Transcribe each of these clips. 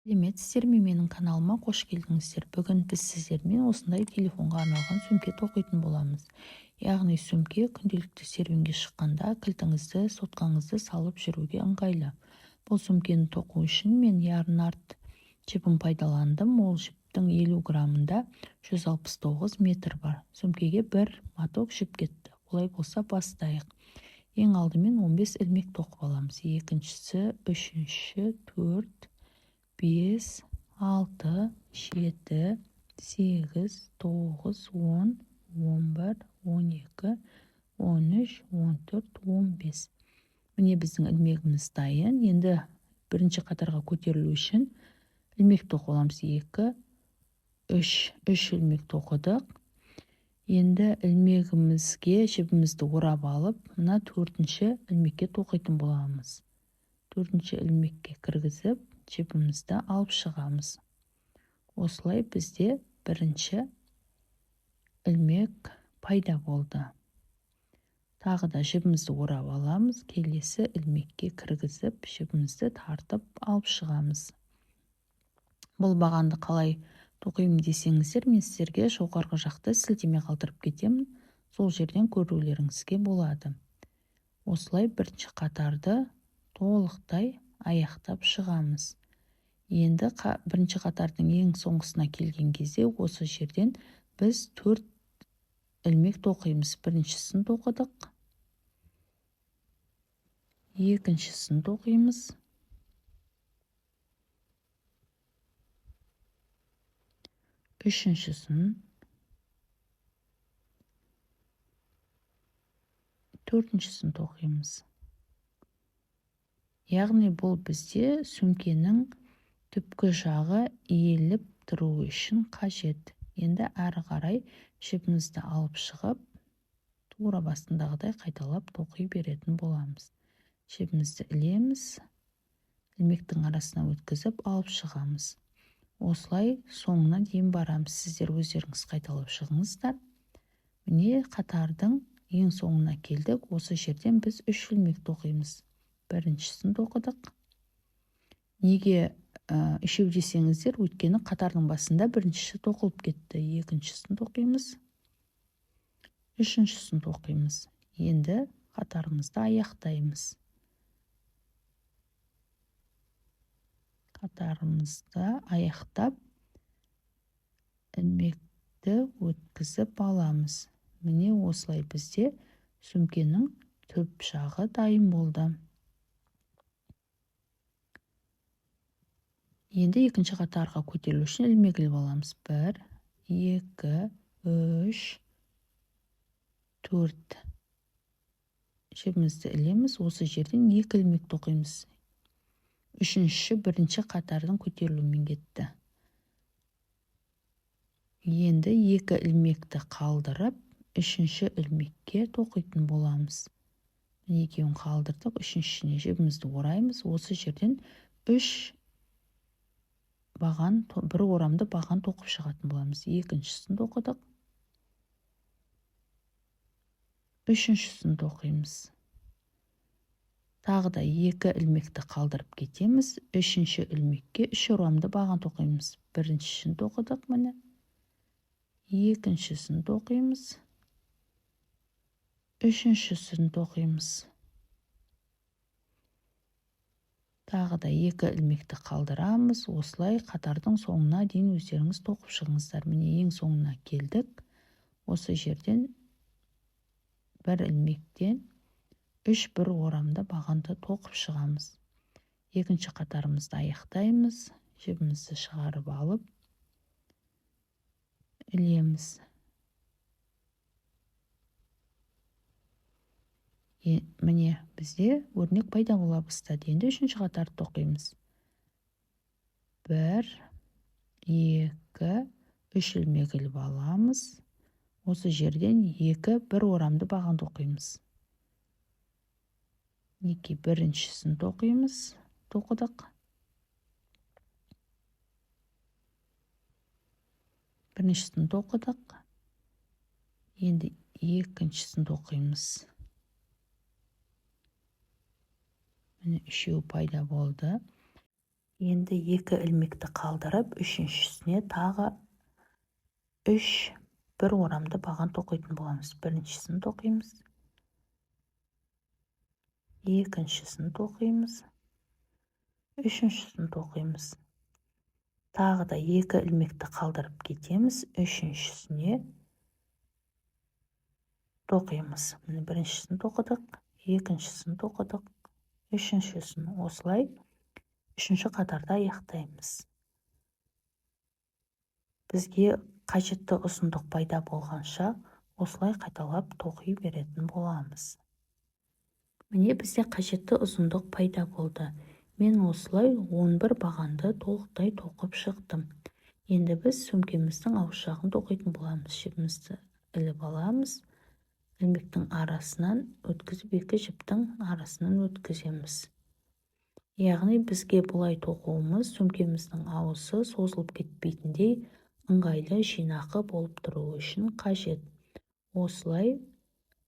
сәлеметсіздер ме? Менің каналыма қош келдіңіздер. Бүгін біз сіздермен осындай телефонға арналған сөмке тоқитын боламыз. Яғни сөмке күнделікті серуенге шыққанда кілтіңізді, соткаңызды салып жүруге ыңғайлы. Бұл сөмкені тоқу үшін мен ярнард жіпін пайдаландым. Ол жіптің 50 грамында 169 метр бар. Сөмкеге бір маток жіп кетті. Олай болса бастайық. Ең алдымен 15 ілмек тоқып аламыз. Екіншісі, үшінші, 4, 5, 6, 7, 8, 9, 10, 11, 12, 13, 14, 15. Міне біздің ілмегіміз дайын. Енді бірінші қатарға көтерілу үшін ілмек тоқып аламыз. 2, 3 ілмек тоқыдық. Енді ілмегімізге жібімізді орап алып, мына 4-ші ілмекке тоқитын боламыз. 4-ші ілмекке кіргізіп, жібімізді алып шығамыз. Осылай бізде бірінші ілмек пайда болды. Тағы да жібімізді орап аламыз, келесі ілмекке кіргізіп, жібімізді тартып алып шығамыз. Бұл бағанды қалай тоқимын десеңіздер, мен сіздерге жоғарғы жақта сілтеме қалдырып кетемін. Сол жерден көрулеріңізге болады. Осылай бірінші қатарды толықтай аяқтап шығамыз. Енді бірінші қатардың ең соңғысына келген кезде осы жерден біз 4 ілмек тоқимыз. Біріншісін тоқыдық, екіншісін тоқимыз, үшіншісін, төртіншісін тоқимыз. Яғни бұл бізде сөмкенің түпкі жағы иіліп тұру үшін қажет. Енді әрі қарай жібімізді алып шығып, тура басындағыдай қайталап тоқи беретін боламыз. Жібімізді ілеміз, ілмектің арасына өткізіп алып шығамыз. Осылай соңына дейін барамыз. Сіздер өздеріңіз қайталап шығыңыздар. Міне қатардың ең соңына келдік. Осы жерден біз 3 ілмек тоқимыз. Біріншісін тоқыдық. Неге үшеу десеңіздер, өйткені қатардың басында біріншісі тоқылып кетті. Екіншісін тоқимыз, үшіншісін тоқимыз. Енді қатарымызды аяқтаймыз. Қатарымызды аяқтап, ілмекті өткізіп аламыз. Міне осылай бізде сөмкенің түп жағы дайын болды. Енді екінші қатарға көтерілу үшін ілмек іліп аламыз. 1, 2, 3, 4. Жібімізді ілеміз. Осы жерден 2 ілмек тоқимыз. Үшінші бірінші қатардың көтерілуімен кетті. Енді 2 ілмекті қалдырып, үшінші ілмекке тоқитын боламыз. Екеуін қалдырдық, үшіншісіне жібімізді ораймыз. Осы жерден 3 баған, бір орамды баған тоқып шығатын боламыз. Екіншісін тоқыдық, үшіншісін тоқимыз. Тағы да 2 ілмекті қалдырып кетеміз. Үшінші ілмекке 3 орамды баған тоқимыз. Біріншісін тоқыдық, міне. Екіншісін тоқимыз. Үшіншісін тоқимыз. Тағы да 2 ілмекті қалдырамыз. Осылай қатардың соңына дейін өздеріңіз тоқып шығыңыздар. Міне ең соңына келдік. Осы жерден бір ілмектен 3 бір орамды бағанды тоқып шығамыз. Екінші қатарымызды аяқтаймыз. Жібімізді шығарып алып, ілеміз. Міне бізде өрнек пайда бола бастады. Енді үшінші қатарды тоқимыз. 1, 2, 3 ілмек іліп аламыз. Осы жерден 2 бір орамды баған тоқимыз. 2 біріншісін тоқыдық. Біріншісін тоқыдық. Енді екіншісін тоқимыз. Міне үшеу пайда болды. Енді 2 ілмекті қалдырып, үшіншісіне тағы 1 орамды баған тоқитын боламыз. Біріншісін тоқимыз, екіншісін тоқимыз, үшіншісін тоқимыз. Тағы да 2 ілмекті қалдырып кетеміз, үшіншісіне тоқимыз. Біріншісін тоқыдық, екіншісін тоқыдық, үшіншісін. Осылай үшінші қатарда аяқтаймыз. Бізге қажетті ұзындық пайда болғанша осылай қайталап тоқи беретін боламыз. Міне бізде қажетті ұзындық пайда болды. Мен осылай 11 бағанды толықтай тоқып шықтым. Енді біз сөмкеміздің ауыз жағын тоқитын боламыз. Жібімізді іліп аламыз. Ілмектің арасынан өткізіп, 2 жіптің арасынан өткіземіз. Яғни бізге бұлай тоқуымыз сөмкеміздің ауызы созылып кетпейтіндей ыңғайлы жинақы болып тұру үшін қажет. Осылай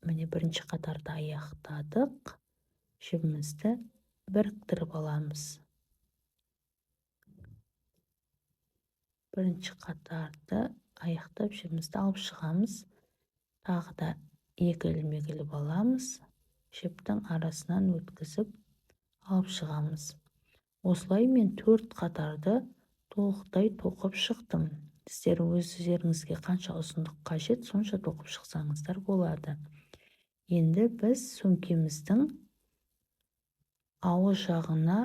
міне бірінші қатарды аяқтадық. Жібімізді біріктіріп аламыз. Бірінші қатарды аяқтап жібімізді алып шығамыз. Тағы да 2 ілмек іліп аламыз. Жіптің арасынан өткізіп алып шығамыз. Осылай мен 4 қатарды толықтай тоқып шықтым. Сіздер өздеріңізге қанша ұзындық қажет, сонша тоқып шықсаңыздар болады. Енді біз сөмкеміздің ауыз жағына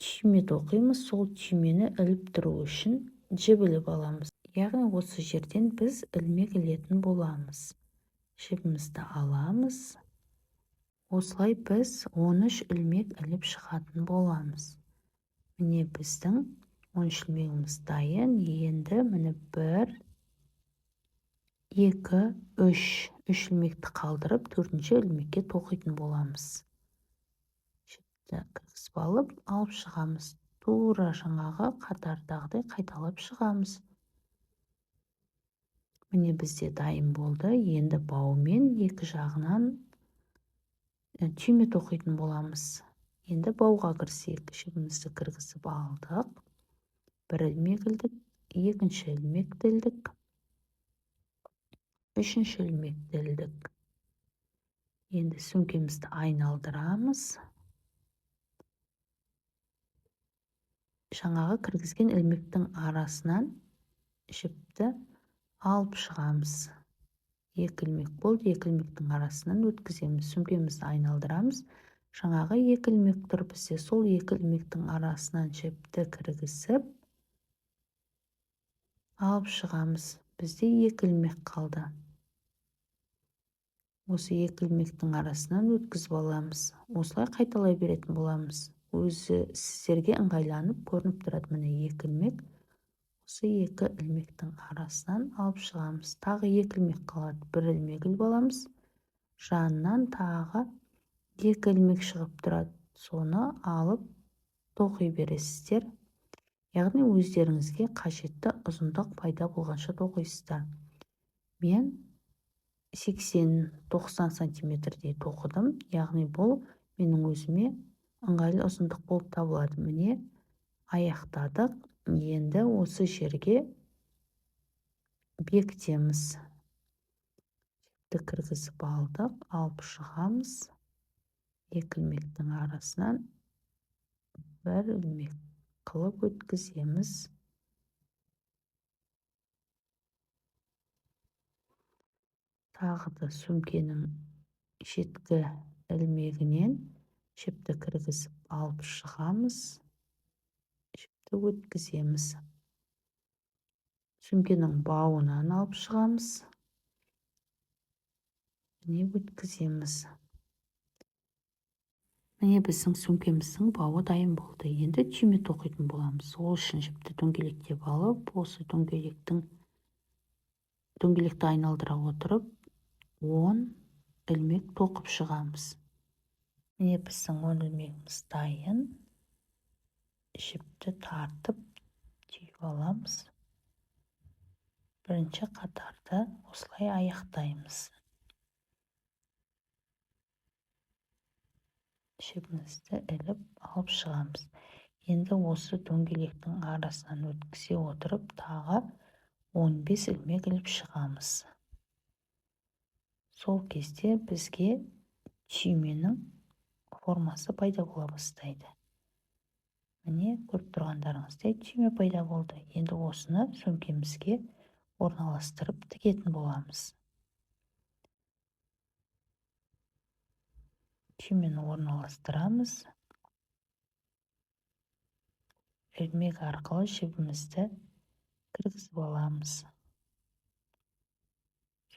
түйме тоқимыз. Сол түймені іліп тұру үшін жіп іліп аламыз. Яғни осы жерден біз ілмек ілетін боламыз. Жібімізді аламыз. Осылай біз 13 ілмек іліп шығатын боламыз. Міне біздің 13 ілмегіміз дайын. Енді міне 1, 2, 3 ілмекті қалдырып, 4-ші ілмекке тоқитын боламыз. Жіпті кіргізіп алып шығамыз. Тура жаңағы қатардағыдай қайталап шығамыз. Міне бізде дайын болды. Енді баумен 2 жағынан түйме тоқитын боламыз. Енді бауға кірсек, жібімізді кіргізіп алдық. 1 ілмек ілдік, 2-ші ілмек ілдік, 3-ші ілмек ілдік. Енді сөмкемізді айналдырамыз. Жаңағы кіргізген ілмектің арасынан жіпті алып шығамыз. 2 ілмек болды, 2 ілмектің арасынан өткіземіз. Сөмкемізді айналдырамыз. Жаңағы 2 ілмек тұр бізде. Сол 2 ілмектің арасынан жіпті кіргізіп алып шығамыз. Бізде 2 ілмек қалды. Осы 2 ілмектің арасынан өткізіп аламыз. Осылай қайталай беретін боламыз. Өзі сіздерге ыңғайланып көрініп тұрады. Міне 2 ілмек. Осы 2 ілмектің арасынан алып шығамыз. Тағы 2 ілмек қалады. 1 ілмек іліп аламыз. Жанынан тағы 2 ілмек шығып тұрады. Соны алып тоқи бересіздер. Яғни өздеріңізге қажетті ұзындық пайда болғанша тоқисыздар. Мен 80-90 сантиметрдей тоқыдым. Яғни бұл менің өзіме ыңғайлы ұзындық болып табылады. Міне аяқтадық. Енді осы жерге бекітеміз. Жіпті кіргізіп алдық, алып шығамыз. 2 ілмектің арасынан 1 ілмек қылып өткіземіз. Тағы да сөмкенің шеткі ілмегінен жіпті кіргізіп алып шығамыз. Жіпті өткіземіз. Сөмкенің бауынан алып шығамыз. Міне өткіземіз. Міне біздің сөмкеміздің бауы дайын болды. Енді түйме тоқитын боламыз. Ол үшін жіпті дөңгелектеп алып, осы дөңгелекті айналдыра отырып, 10 ілмек тоқып шығамыз. Міне біздің 10 ілмегіміз дайын. Жіпті тартып түйіп аламыз. Бірінші қатарды осылай аяқтаймыз. Жібімізді іліп алып шығамыз. Енді осы дөңгелектің арасынан өткізе отырып тағы 15 ілмек іліп шығамыз. Сол кезде бізге түйменің формасы пайда бола бастайды. Міне, көріп тұрғандарыңыздай түйме пайда болды. Енді осыны сөмкемізге орналастырып тігетін боламыз. Түймені орналастырамыз. Ілмек арқылы жібімізді кіргізіп аламыз.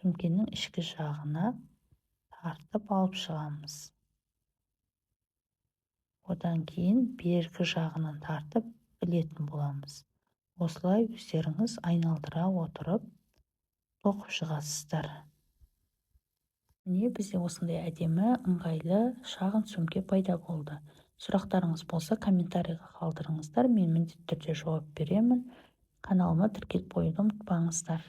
Сөмкенің ішкі жағына тартып алып шығамыз. Одан кейін бергі жағынан тартып ілетін боламыз. Осылай өздеріңіз айналдыра отырып тоқып шығасыздар. Міне, бізде осындай әдемі, ыңғайлы шағын сөмке пайда болды. Сұрақтарыңыз болса, комментарийға қалдырыңыздар, мен міндетті түрде жауап беремін. Каналыма тіркеліп қоюды ұмытпаңыздар.